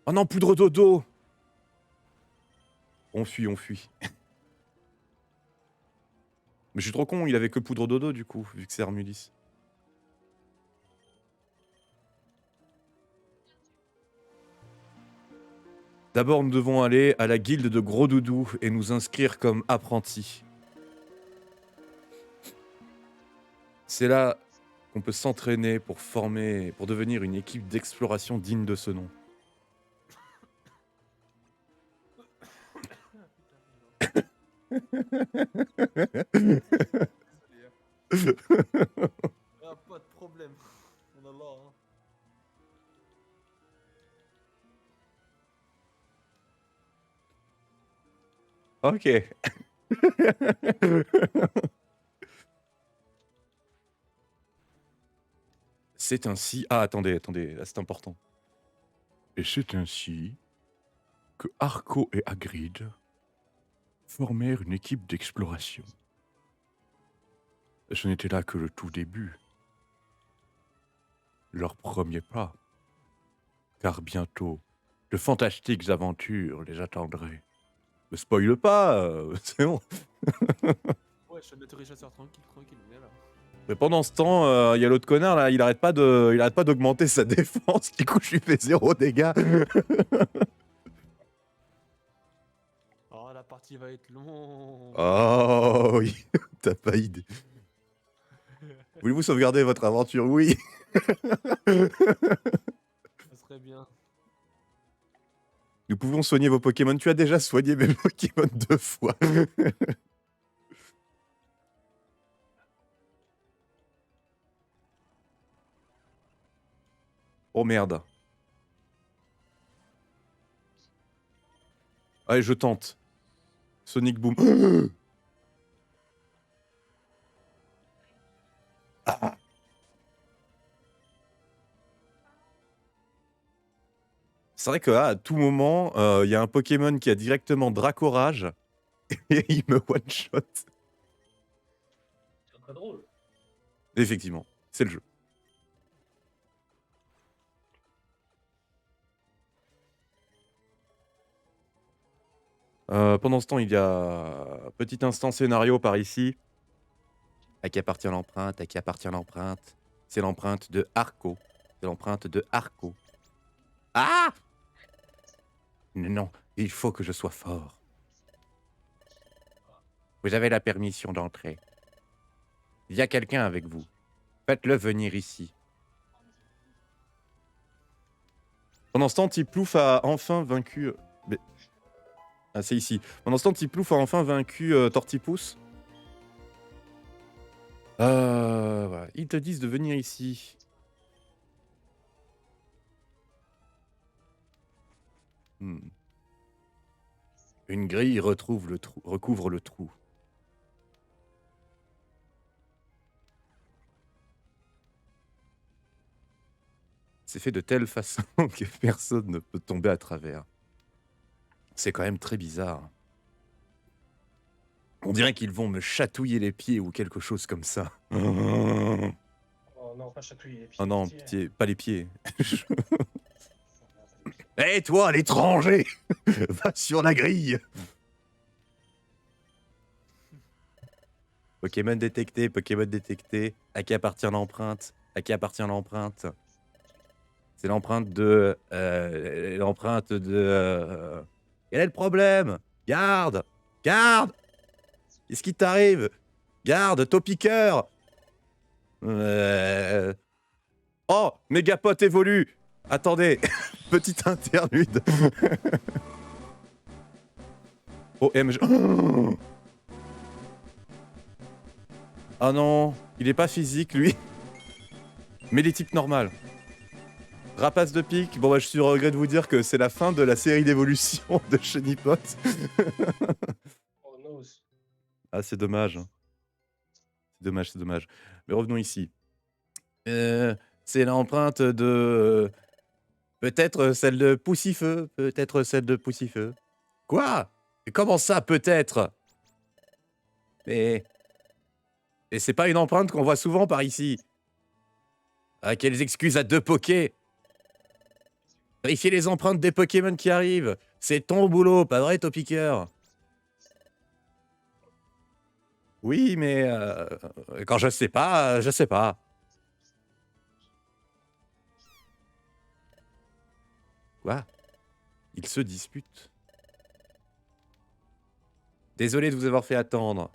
Oh non, poudre dodo. On fuit, on fuit. Mais je suis trop con, il avait que poudre dodo, du coup, vu que c'est Armulis. D'abord, nous devons aller à la guilde de Gros Doudou et nous inscrire comme apprentis. C'est là qu'on peut s'entraîner pour former, pour devenir une équipe d'exploration digne de ce nom. Ah, pas de problème. On a là, hein. Ok. C'est ainsi... Ah, attendez, là c'est important. Et c'est ainsi que Arco et Hagrid formèrent une équipe d'exploration. Ce n'était là que le tout début. Leur premier pas. Car bientôt, de fantastiques aventures les attendraient. Ne spoile pas, c'est bon. Ouais, je suis un autorisé chasseur tranquille, tranquille, on est là. Mais pendant ce temps, il y a l'autre connard là, il arrête pas d'augmenter sa défense, du coup je lui fais 0 dégâts. Oh, la partie va être longue. Oh oui, t'as pas idée. Voulez-vous sauvegarder votre aventure? Oui. Ça serait bien. Nous pouvons soigner vos Pokémon. Tu as déjà soigné mes Pokémon 2 fois. Oh merde. Allez, je tente. Sonic Boom. Ah. C'est vrai qu'à tout moment, il y a un Pokémon qui a directement Dracorage et il me one-shot. C'est très drôle. Effectivement, c'est le jeu. Pendant ce temps, il y a petit instant scénario par ici. À qui appartient l'empreinte? À qui appartient l'empreinte? C'est l'empreinte de Arco. C'est l'empreinte de Arco. Ah! Non, il faut que je sois fort. Vous avez la permission d'entrer. Il y a quelqu'un avec vous. Faites-le venir ici. Pendant ce temps, Tiplouf a enfin vaincu... mais- Ah, c'est ici. Pendant ce temps, Tiplouf a enfin vaincu Tortipousse. Voilà. Ils te disent de venir ici. Hmm. Une grille recouvre le trou. C'est fait de telle façon que personne ne peut tomber à travers. C'est quand même très bizarre. On dirait qu'ils vont me chatouiller les pieds ou quelque chose comme ça. Oh non, pas chatouiller les pieds. Oh non, pitié. pitié, pas les pieds. Hé toi, l'étranger, va sur la grille. Pokémon détecté, Pokémon détecté. À qui appartient l'empreinte? À qui appartient l'empreinte? C'est l'empreinte de... l'empreinte de... Quel est le problème? Garde! Garde! Qu'est-ce qui t'arrive? Garde, Topiqueur! Oh, Mégapod évolue! Attendez, petite interlude. OMG. Oh ah non, il est pas physique lui. Mais les types normales. Rapace de pique. Bon bah je suis au regret de vous dire que c'est la fin de la série d'évolution de Chenipot. Oh no. Ah c'est dommage. C'est dommage, c'est dommage. Mais revenons ici. C'est l'empreinte de... peut-être celle de Poussifeu. Peut-être celle de Poussifeu. Quoi? Mais comment ça, peut-être? Mais c'est pas une empreinte qu'on voit souvent par ici. Ah, quelles excuses à deux pokés. Vérifier les empreintes des Pokémon qui arrivent. C'est ton boulot, pas vrai, Topiqueur? Oui, mais... quand je sais pas, je sais pas. Quoi? Ils se disputent. Désolé de vous avoir fait attendre.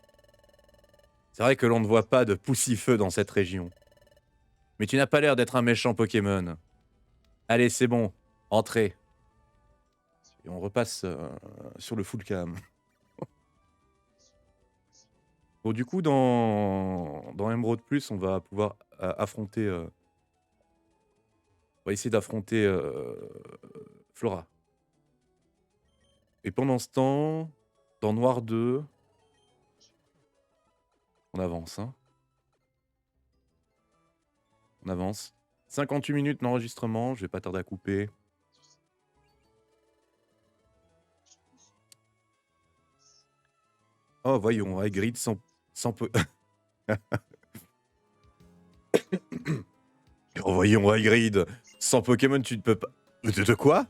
C'est vrai que l'on ne voit pas de Poussifeu dans cette région. Mais tu n'as pas l'air d'être un méchant Pokémon. Allez, c'est bon. Entrez. Et on repasse sur le full cam. Bon, du coup, dans Emerald Plus, on va pouvoir affronter... on va essayer d'affronter Flora. Et pendant ce temps, dans Noir 2, on avance, hein. On avance. 58 minutes d'enregistrement, je vais pas tarder à couper. Oh, voyons, Hagrid sans peu... Oh, voyons, Hagrid, sans Pokémon, tu ne peux pas... De quoi?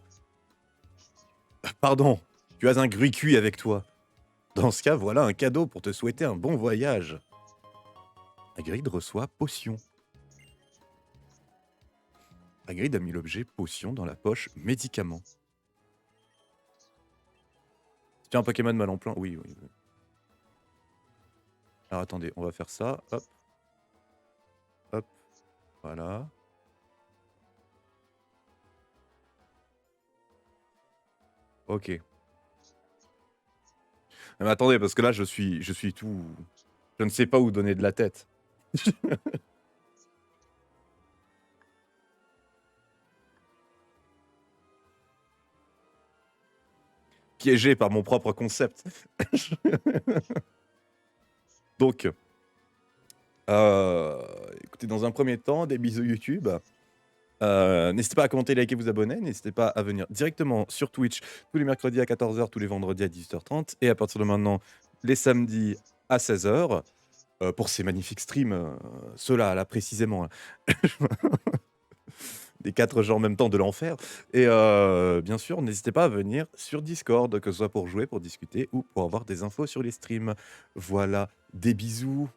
Pardon, tu as un Gruicui avec toi. Dans ce cas, voilà un cadeau pour te souhaiter un bon voyage. Hagrid reçoit potion. Hagrid a mis l'objet potion dans la poche médicament. Tu as un Pokémon mal en plein? Oui, oui. Alors attendez, on va faire ça. Hop. Hop. Voilà. Ok. Mais attendez, parce que là, je suis tout... Je ne sais pas où donner de la tête. Piégé par mon propre concept. Donc, écoutez, dans un premier temps, des bisous YouTube. N'hésitez pas à commenter, liker, vous abonner. N'hésitez pas à venir directement sur Twitch tous les mercredis à 14h, tous les vendredis à 18h30. Et à partir de maintenant, les samedis à 16h. Pour ces magnifiques streams, ceux-là, là, précisément. Là. des 4 jeux en même temps de l'enfer. Et bien sûr, n'hésitez pas à venir sur Discord, que ce soit pour jouer, pour discuter ou pour avoir des infos sur les streams. Voilà, des bisous.